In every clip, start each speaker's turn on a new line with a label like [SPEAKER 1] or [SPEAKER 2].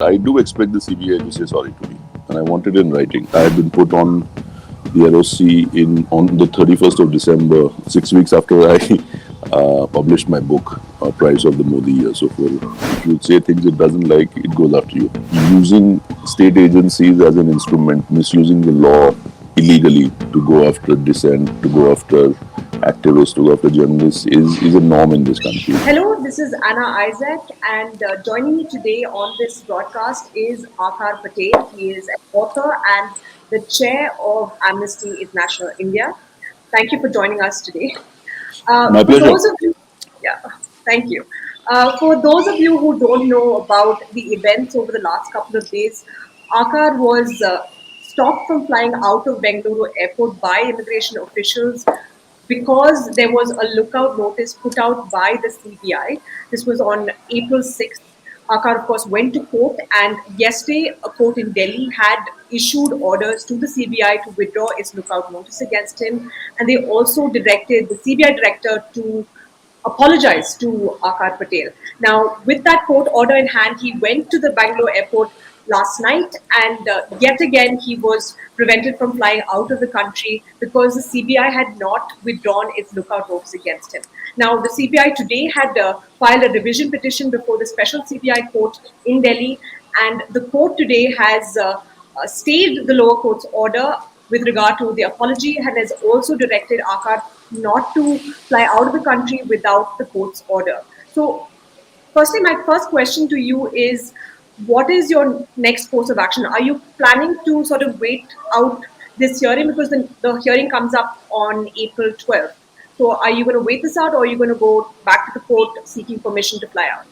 [SPEAKER 1] I do expect the CBI to say sorry to me, and I want it in writing. I had been put on the LOC on the 31st of December, 6 weeks after I published my book, Price of the Modi Year. So if you say things it doesn't like, it goes after you. Using state agencies as an instrument, misusing the law illegally to go after dissent, to go after activists, to go after journalists is a norm in this country.
[SPEAKER 2] Hello, this is Anna Isaac, and joining me today on this broadcast is Aakar Patel. He is an author and the chair of Amnesty International India. Thank you for joining us today.
[SPEAKER 1] My
[SPEAKER 2] For
[SPEAKER 1] pleasure.
[SPEAKER 2] those of you, yeah, thank you. For those of you who don't know about the events over the last couple of days, Aakar was stopped from flying out of Bengaluru airport by immigration officials because there was a lookout notice put out by the CBI. This was on April 6th. Aakar, of course, went to court, and yesterday, a court in Delhi had issued orders to the CBI to withdraw its lookout notice against him, and they also directed the CBI director to apologize to Aakar Patel. Now, with that court order in hand, he went to the Bangalore airport last night, and yet again he was prevented from flying out of the country because the CBI had not withdrawn its lookout notice against him. Now, the CBI today had filed a revision petition before the special CBI court in Delhi, and the court today has stayed the lower court's order with regard to the apology and has also directed Aakar not to fly out of the country without the court's order. So, firstly, my first question to you is, what is your next course of action? Are you planning to sort of wait out this hearing, because the hearing comes up on April 12th? So are you going to wait this out, or are you going to go back to the court seeking permission to fly out?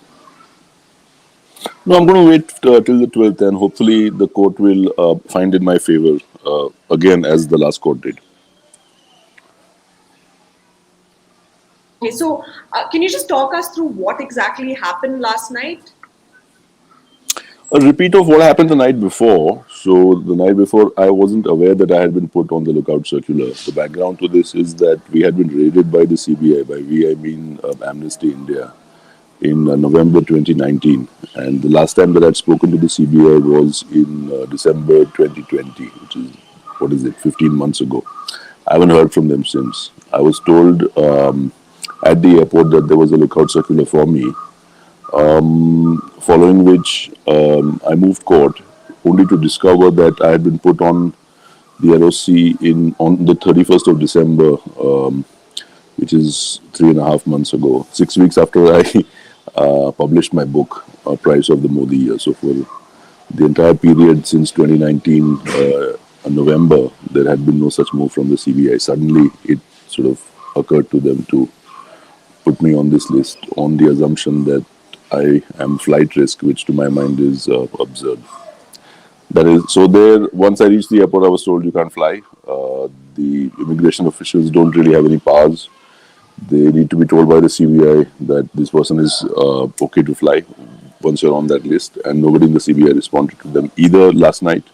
[SPEAKER 1] No, I'm going to wait till the 12th, and hopefully the court will find in my favor again, as the last court did.
[SPEAKER 2] Okay, so can you just talk us through what exactly happened last night?
[SPEAKER 1] A repeat of what happened the night before. So the night before, I wasn't aware that I had been put on the lookout circular. The background to this is that we had been raided by the CBI. By we, I mean Amnesty India, in November 2019. And the last time that I'd spoken to the CBI was in December 2020, which is, 15 months ago. I haven't heard from them since. I was told at the airport that there was a lookout circular for me, following which I moved court, only to discover that I had been put on the LOC on the 31st of December, which is 3.5 months ago, 6 weeks after I published my book, Price of the Modi Year. So for the entire period since 2019 November, there had been no such move from the CBI. Suddenly, it sort of occurred to them to put me on this list on the assumption that I am flight risk, which to my mind is absurd. That is, so there, once I reached the airport, I was told you can't fly. The immigration officials don't really have any powers. They need to be told by the CBI that this person is okay to fly once you're on that list, and nobody in the CBI responded to them either last night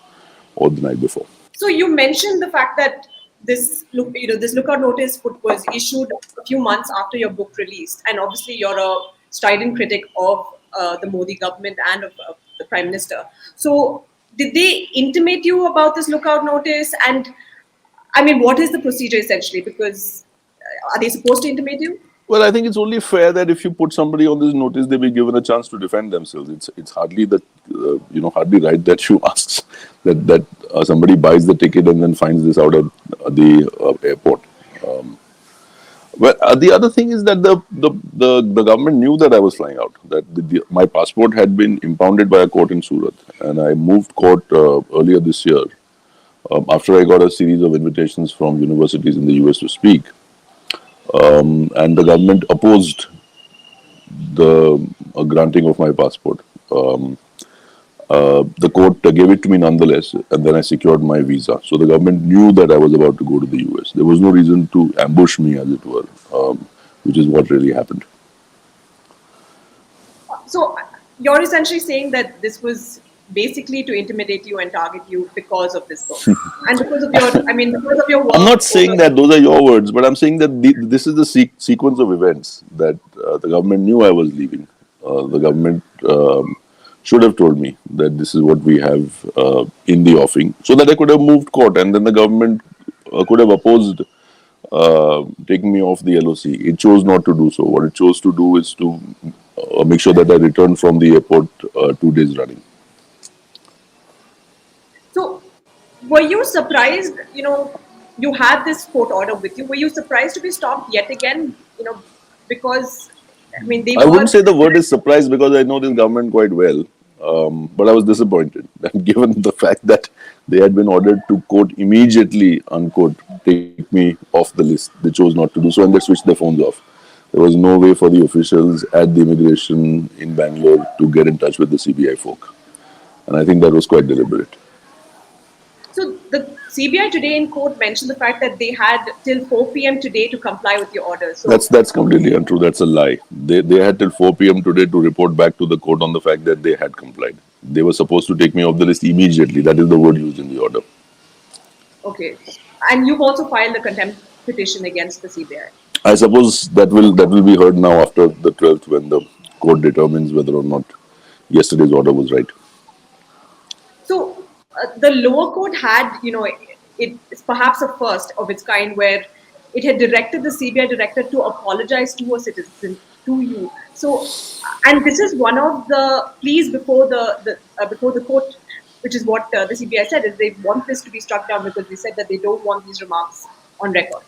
[SPEAKER 1] or the night before.
[SPEAKER 2] So you mentioned the fact that this lookout notice was issued a few months after your book released, and obviously you're a strident critic of the Modi government and of the Prime Minister. So did they intimate you about this lookout notice? And I mean, what is the procedure essentially? Because are they supposed to intimate you?
[SPEAKER 1] Well, I think it's only fair that if you put somebody on this notice, they be given a chance to defend themselves. It's hardly that hardly right that you ask that somebody buys the ticket and then finds this out at the airport. The other thing is that the government knew that I was flying out. That my passport had been impounded by a court in Surat, and I moved court earlier this year after I got a series of invitations from universities in the US to speak. And the government opposed the granting of my passport. The court gave it to me nonetheless, and then I secured my visa. So the government knew that I was about to go to the US. There was no reason to ambush me, as it were, which is what really happened.
[SPEAKER 2] So you're essentially saying that this was basically to intimidate you and target you because of this book and because of your work.
[SPEAKER 1] I'm not saying that those are your words, but I'm saying that this is the sequence of events that the government knew I was leaving. The government should have told me that this is what we have in the offing, so that I could have moved court, and then the government could have opposed taking me off the LOC. It chose not to do so. What it chose to do is to make sure that I return from the airport 2 days running.
[SPEAKER 2] So, were you surprised? You had this court order with you. Were you surprised to be stopped yet again? Because I mean, they
[SPEAKER 1] I
[SPEAKER 2] were.
[SPEAKER 1] wouldn't say the word is surprised because I know this government quite well. But I was disappointed that given the fact that they had been ordered to quote immediately, unquote, take me off the list. They chose not to do so and they switched their phones off. There was no way for the officials at the immigration in Bangalore to get in touch with the CBI folk. And I think that was quite deliberate.
[SPEAKER 2] So the CBI today in court mentioned the fact that they had till 4 p.m. today to comply with your order. So
[SPEAKER 1] That's completely untrue. That's a lie. They had till 4 p.m. today to report back to the court on the fact that they had complied. They were supposed to take me off the list immediately. That is the word used in the order.
[SPEAKER 2] okay, and you've also filed a contempt petition against the CBI.
[SPEAKER 1] I suppose that will be heard now after the 12th when the court determines whether or not yesterday's order was right.
[SPEAKER 2] So the lower court had, it's perhaps a first of its kind where it had directed the CBI director to apologize to a citizen, to you. So, and this is one of the pleas before the court, which is what the CBI said is they want this to be struck down because they said that they don't want these remarks on record.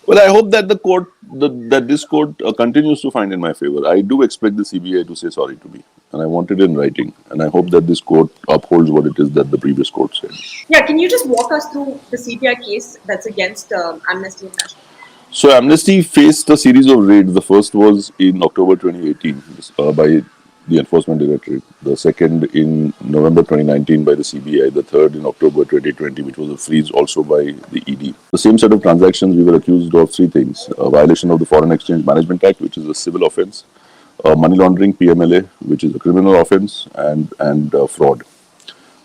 [SPEAKER 1] Well, I hope that that this court continues to find in my favor. I do expect the CBI to say sorry to me, and I want it in writing. And I hope that this court upholds what it is that the previous court said.
[SPEAKER 2] Yeah, can you just walk us through the CBI case that's against Amnesty International?
[SPEAKER 1] So Amnesty faced a series of raids. The first was in October 2018 by the Enforcement Directorate. The second in November 2019 by the CBI. The third in October 2020, which was a freeze also by the ED. The same set of transactions, we were accused of three things: a violation of the Foreign Exchange Management Act, which is a civil offence; money laundering (PMLA), which is a criminal offence; and fraud.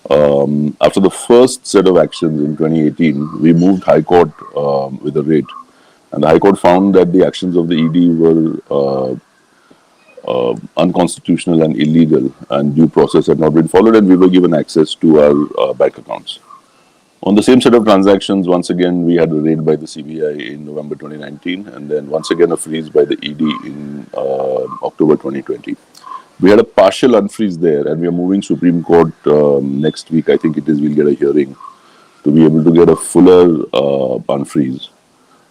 [SPEAKER 1] After the first set of actions in 2018, we moved High Court with a raid. And the High Court found that the actions of the ED were unconstitutional and illegal, and due process had not been followed, and we were given access to our bank accounts. On the same set of transactions, once again, we had a raid by the CBI in November 2019, and then once again a freeze by the ED in October 2020. We had a partial unfreeze there, and we are moving Supreme Court next week. I think it is. We'll get a hearing to be able to get a fuller unfreeze.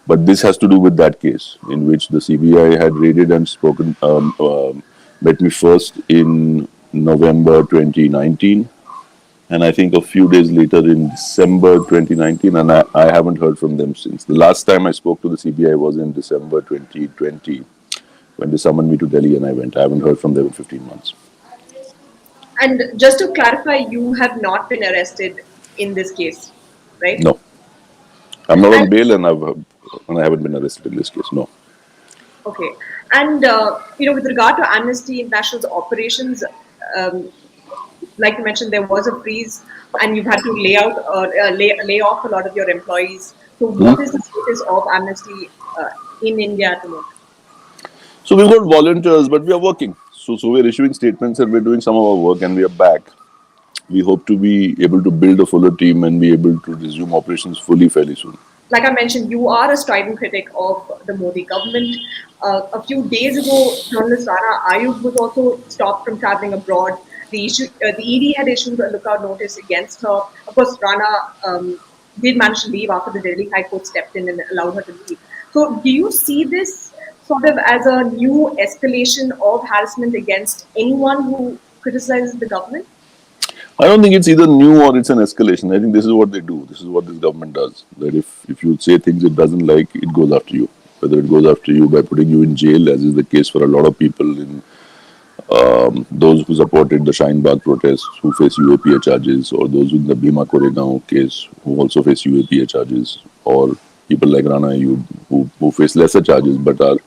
[SPEAKER 1] But this has to do with that case in which the CBI had raided and met me first in November 2019, and I think a few days later in December 2019, and I haven't heard from them since. The last time I spoke to the CBI was in December 2020 when they summoned me to Delhi and I went. I haven't heard from them in 15 months.
[SPEAKER 2] And just to clarify, you have not been arrested in this case, right?
[SPEAKER 1] No. I'm not on
[SPEAKER 2] And
[SPEAKER 1] bail and I haven't been arrested in this case, no.
[SPEAKER 2] okay, and with regard to Amnesty International's operations, like you mentioned, there was a freeze, and you've had to lay off a lot of your employees. So, what is the status of Amnesty in India at the moment?
[SPEAKER 1] So we've got volunteers, but we are working. So we're issuing statements and we're doing some of our work and we are back. We hope to be able to build a fuller team and be able to resume operations fully fairly soon.
[SPEAKER 2] Like I mentioned, you are a strident critic of the Modi government. A few days ago, journalist Rana Ayub was also stopped from traveling abroad. The ED had issued a lookout notice against her. Of course, Rana did manage to leave after the Delhi High Court stepped in and allowed her to leave. So, do you see this sort of as a new escalation of harassment against anyone who criticizes the government?
[SPEAKER 1] I don't think it's either new or it's an escalation. I think this is what they do. This is what this government does. That if you say things it doesn't like, it goes after you. Whether it goes after you by putting you in jail, as is the case for a lot of people in those who supported the Shine Bagh protests, who face UAPA charges, or those in the Bhima Koregaon case, who also face UAPA charges, or people like Rana Ayub, who face lesser charges but are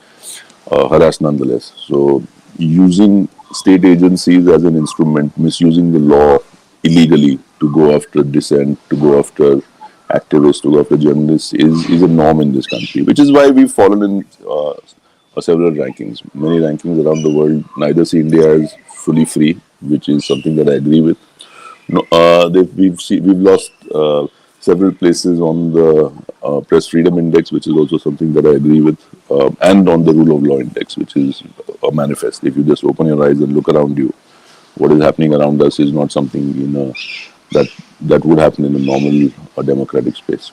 [SPEAKER 1] harassed nonetheless. So using state agencies as an instrument, misusing the law illegally to go after dissent, to go after activists, to go after journalists is a norm in this country, which is why we've fallen in several rankings, many rankings around the world. Neither see India as fully free, which is something that I agree with. No, we've lost several places on the Press Freedom Index, which is also something that I agree with, and on the Rule of Law Index, which is a manifest. If you just open your eyes and look around you, what is happening around us is not something that that would happen in a normal democratic space.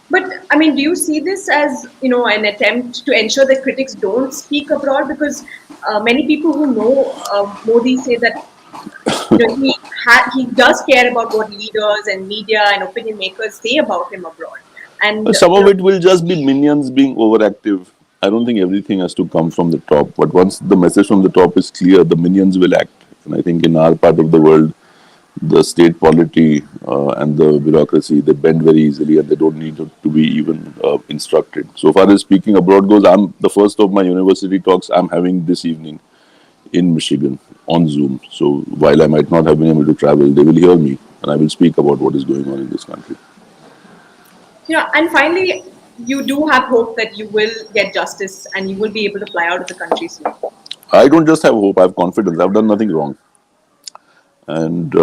[SPEAKER 2] But I mean, do you see this as an attempt to ensure that critics don't speak abroad? Because many people who know Modi say that he does care about what leaders and media and opinion makers say about him abroad. And
[SPEAKER 1] Some of it will just be minions being overactive. I don't think everything has to come from the top, but once the message from the top is clear, the minions will act. And I think in our part of the world, the state polity and the bureaucracy, they bend very easily and they don't need to be even instructed. So far as speaking abroad goes, I'm the first of my university talks I'm having this evening in Michigan on Zoom. So while I might not have been able to travel, they will hear me and I will speak about what is going on in this country.
[SPEAKER 2] and finally, you do have hope that you will get justice and you will be able to fly out of the country soon.
[SPEAKER 1] I don't just have hope, I have confidence. I've done nothing wrong. And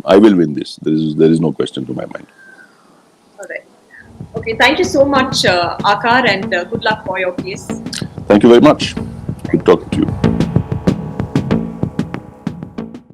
[SPEAKER 1] I will win this. There is no question to my mind.
[SPEAKER 2] All right. Okay. Thank you so much, Aakar, and good luck for your case.
[SPEAKER 1] Thank you very much. Good talking to you.